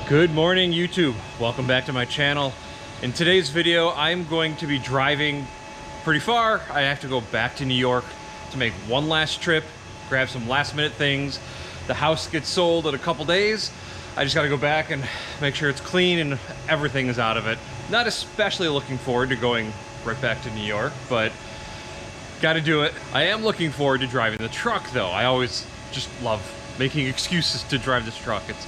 Good morning, YouTube. Welcome back to my channel. In today's video, I'm going to be driving pretty far. I have to go back to New York to make one last trip, grab some last minute things. The house gets sold in a couple days. I just gotta go back and make sure it's clean and everything is out of it. Not especially looking forward to going right back to New York, but gotta do it. I am looking forward to driving the truck though. I always just love making excuses to drive this truck. It's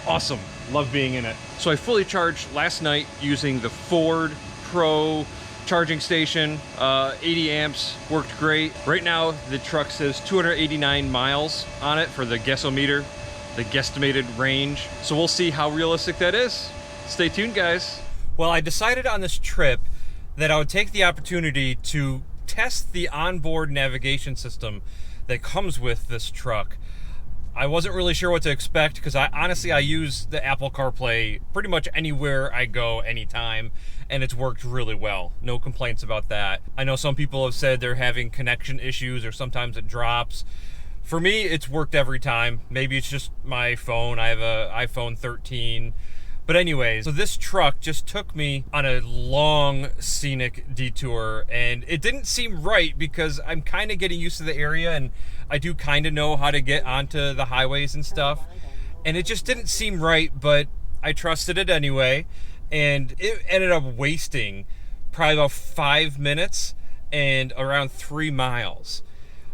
awesome. Love being in it. So I fully charged last night using the Ford Pro charging station. 80 amps, worked great. Right now the truck says 289 miles on it for the guessometer, the guesstimated range. So we'll see how realistic that is. Stay tuned, guys. Well, I decided on this trip that I would take the opportunity to test the onboard navigation system that comes with this truck. I wasn't really sure what to expect because honestly I use the Apple CarPlay pretty much anywhere I go, anytime, and it's worked really well. No complaints about that. I know some people have said they're having connection issues or sometimes it drops. For me, it's worked every time. Maybe it's just my phone. I have an iPhone 13. But anyways, so this truck just took me on a long scenic detour, and it didn't seem right because I'm kind of getting used to the area and I do kind of know how to get onto the highways and stuff. And it just didn't seem right, but I trusted it anyway. And it ended up wasting probably about 5 minutes and around 3 miles.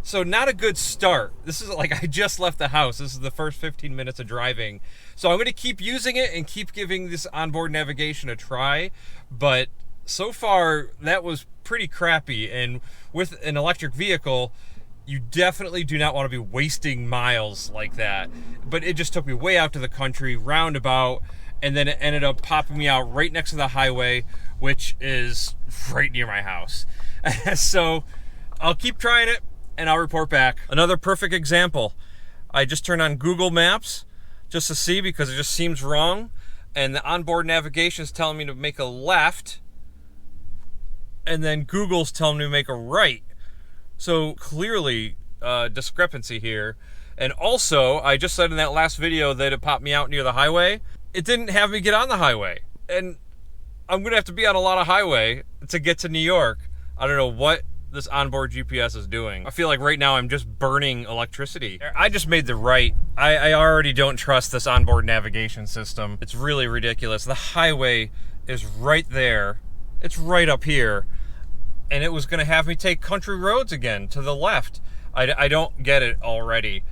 So not a good start. This is like I just left the house. This is the first 15 minutes of driving. So I'm going to keep using it and keep giving this onboard navigation a try. But so far, that was pretty crappy. And with an electric vehicle, you definitely do not want to be wasting miles like that. But it just took me way out to the country, roundabout, and then it ended up popping me out right next to the highway, which is right near my house. So I'll keep trying it and I'll report back. Another perfect example. I just turned on Google Maps just to see because it just seems wrong. And the onboard navigation is telling me to make a left. And then Google's telling me to make a right. So clearly discrepancy here. And also, I just said in that last video that it popped me out near the highway. It didn't have me get on the highway. And I'm gonna have to be on a lot of highway to get to New York. I don't know what this onboard GPS is doing. I feel like right now I'm just burning electricity. I just made the right. I already don't trust this onboard navigation system. It's really ridiculous. The highway is right there. It's right up here. And it was gonna have me take country roads again to the left. I don't get it already.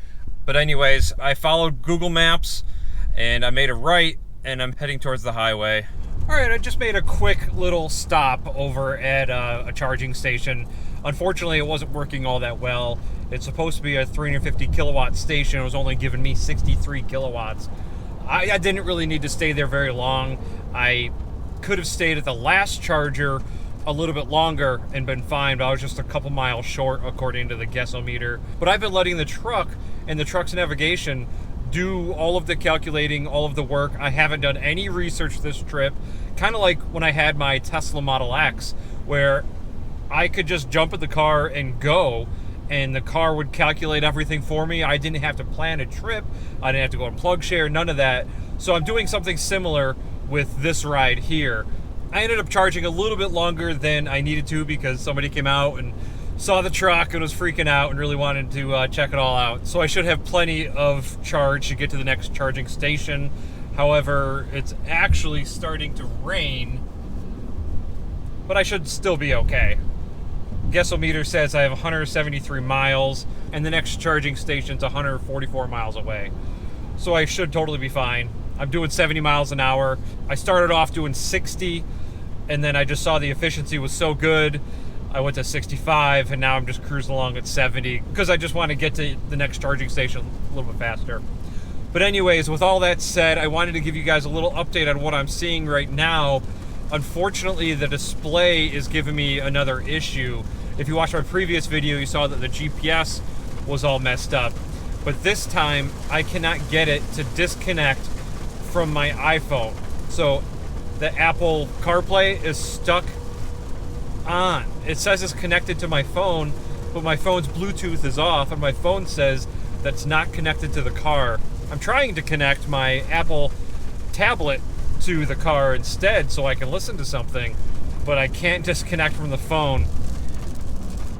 But anyways, I followed Google Maps and I made a right and I'm heading towards the highway. All right, I just made a quick little stop over at a charging station. Unfortunately, it wasn't working all that well. It's supposed to be a 350 kilowatt station. It was only giving me 63 kilowatts. I didn't really need to stay there very long. I could have stayed at the last charger a little bit longer and been fine, but I was just a couple miles short according to the guessometer. But I've been letting the truck and the truck's navigation do all of the calculating, all of the work. I haven't done any research this trip. Kind of like when I had my Tesla Model X, where I could just jump in the car and go, and the car would calculate everything for me. I didn't have to plan a trip. I didn't have to go on plug share, none of that. So I'm doing something similar with this ride here. I ended up charging a little bit longer than I needed to because somebody came out and saw the truck and was freaking out and really wanted to check it all out. So I should have plenty of charge to get to the next charging station. However, it's actually starting to rain, but I should still be okay. Guessometer says I have 173 miles and the next charging station's 144 miles away. So I should totally be fine. I'm doing 70 miles an hour. I started off doing 60 and then I just saw the efficiency was so good. I went to 65 and now I'm just cruising along at 70 because I just want to get to the next charging station a little bit faster. But anyways, with all that said, I wanted to give you guys a little update on what I'm seeing right now. Unfortunately, the display is giving me another issue. If you watched my previous video, you saw that the GPS was all messed up. But this time, I cannot get it to disconnect from my iPhone. So the Apple CarPlay is stuck on. It says it's connected to my phone, but my phone's Bluetooth is off, and my phone says that's not connected to the car. I'm trying to connect my Apple tablet to the car instead so I can listen to something, but I can't disconnect from the phone.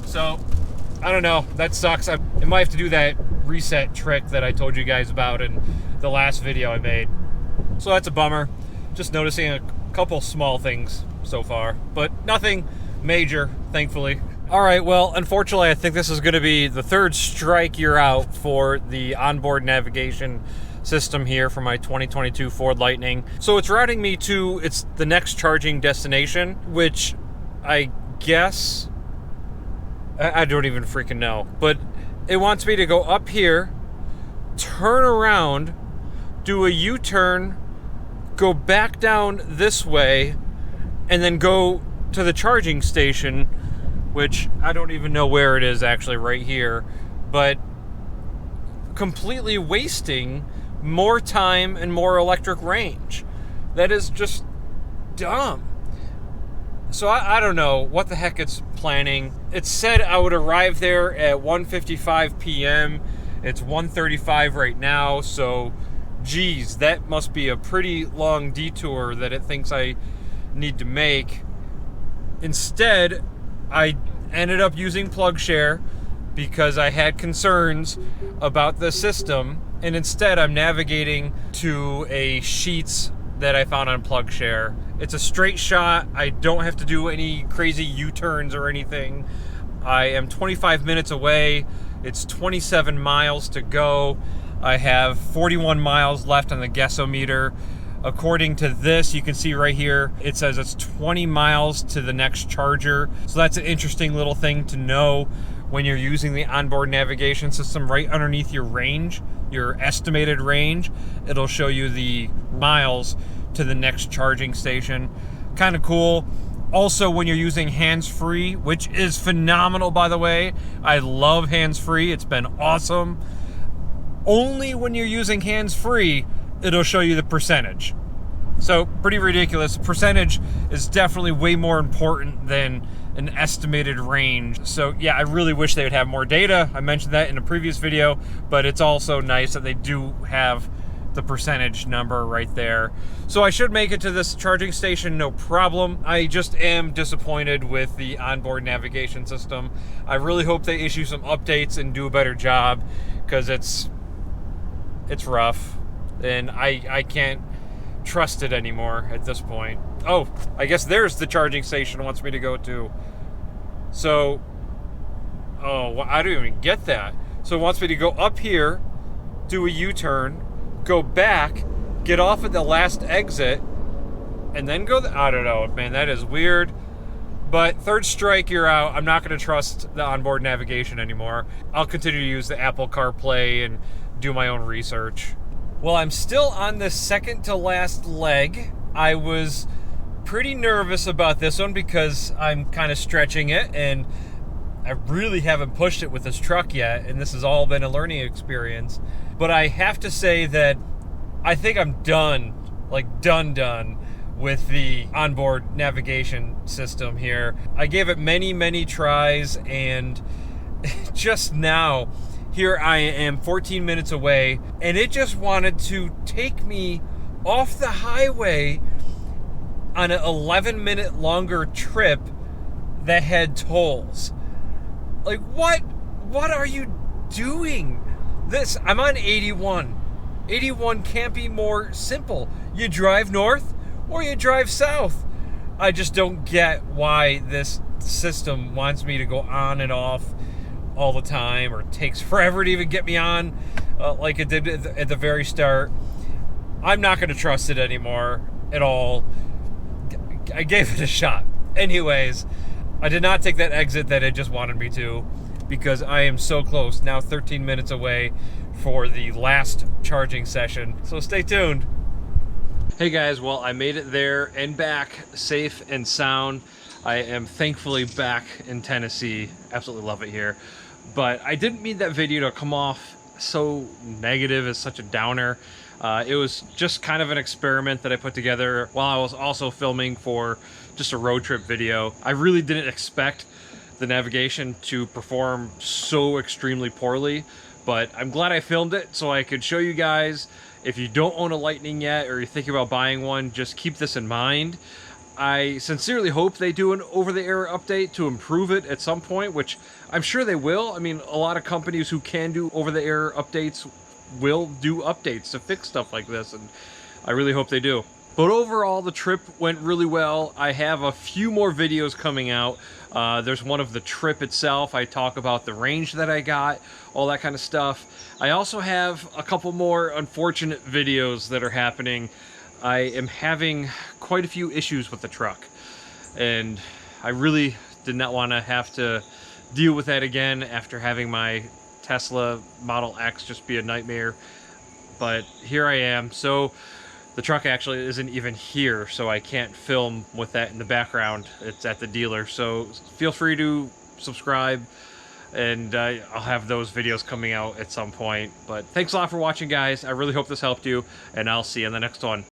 So, I don't know, that sucks. I might have to do that reset trick that I told you guys about in the last video I made. So that's a bummer. Just noticing a couple small things so far, but nothing major, thankfully. All right, well, unfortunately, I think this is going to be the third strike you're out for the onboard navigation system here for my 2022 Ford Lightning. So it's routing me to the next charging destination, which I guess, I don't even freaking know, but it wants me to go up here, turn around, do a U-turn, go back down this way, and then go to the charging station, which I don't even know where it is actually, right here, but completely wasting more time and more electric range. That is just dumb. So I don't know what the heck it's planning. It said I would arrive there at 1:55 p.m. It's 1:35 right now, so geez, that must be a pretty long detour that it thinks I need to make. Instead, I ended up using PlugShare because I had concerns about the system, and instead I'm navigating to a Sheets that I found on PlugShare. It's a straight shot. I don't have to do any crazy U-turns or anything. I am 25 minutes away. It's 27 miles to go. I have 41 miles left on the guessometer. According to this, you can see right here, it says it's 20 miles to the next charger. So that's an interesting little thing to know when you're using the onboard navigation system. Right underneath your range, your estimated range, it'll show you the miles to the next charging station. Kind of cool. Also, when you're using hands-free, which is phenomenal, by the way. I love hands-free. It's been awesome. Only when you're using hands-free, it'll show you the percentage. So pretty ridiculous. Percentage is definitely way more important than an estimated range. So yeah, I really wish they would have more data. I mentioned that in a previous video, but it's also nice that they do have the percentage number right there. So I should make it to this charging station, no problem. I just am disappointed with the onboard navigation system. I really hope they issue some updates and do a better job, because it's rough, and I can't trust it anymore at this point. Oh, I guess there's the charging station it wants me to go to. So, oh, I don't even get that. So it wants me to go up here, do a U-turn, go back, get off at the last exit, and then go, I don't know, man, that is weird. But third strike, you're out. I'm not going to trust the onboard navigation anymore. I'll continue to use the Apple CarPlay and do my own research. Well, I'm still on the second to last leg. I was pretty nervous about this one because I'm kind of stretching it, and I really haven't pushed it with this truck yet, and this has all been a learning experience. But I have to say that I think I'm done, like done with the onboard navigation system here. I gave it many tries, and just now, here I am 14 minutes away, and it just wanted to take me off the highway on an 11-minute longer trip that had tolls. Like, what are you doing? I'm on 81. 81 can't be more simple. You drive north or you drive south. I just don't get why this system wants me to go on and off all the time, or takes forever to even get me on, like it did at the very start. I'm not going to trust it anymore at all. I gave it a shot. Anyways, I did not take that exit that it just wanted me to, because I am so close, now 13 minutes away for the last charging session. So stay tuned. Hey guys, well, I made it there and back safe and sound. I am thankfully back in Tennessee. Absolutely love it here. But I didn't mean that video to come off so negative, as such a downer. It was just kind of an experiment that I put together while I was also filming for just a road trip video. I really didn't expect the navigation to perform so extremely poorly, but I'm glad I filmed it so I could show you guys If you don't own a Lightning yet, or you're thinking about buying one, just keep this in mind. I sincerely hope they do an over-the-air update to improve it at some point, which I'm sure they will. I mean, a lot of companies who can do over-the-air updates will do updates to fix stuff like this, and I really hope they do. But overall, the trip went really well. I have a few more videos coming out. There's one of the trip itself. I talk about the range that I got, all that kind of stuff. I also have a couple more unfortunate videos that are happening. I am having quite a few issues with the truck, and I really did not want to have to deal with that again after having my Tesla Model X just be a nightmare. But here I am. So the truck actually isn't even here, so I can't film with that in the background. It's at the dealer, so feel free to subscribe, and I'll have those videos coming out at some point. But thanks a lot for watching, guys. I really hope this helped you, and I'll see you in the next one.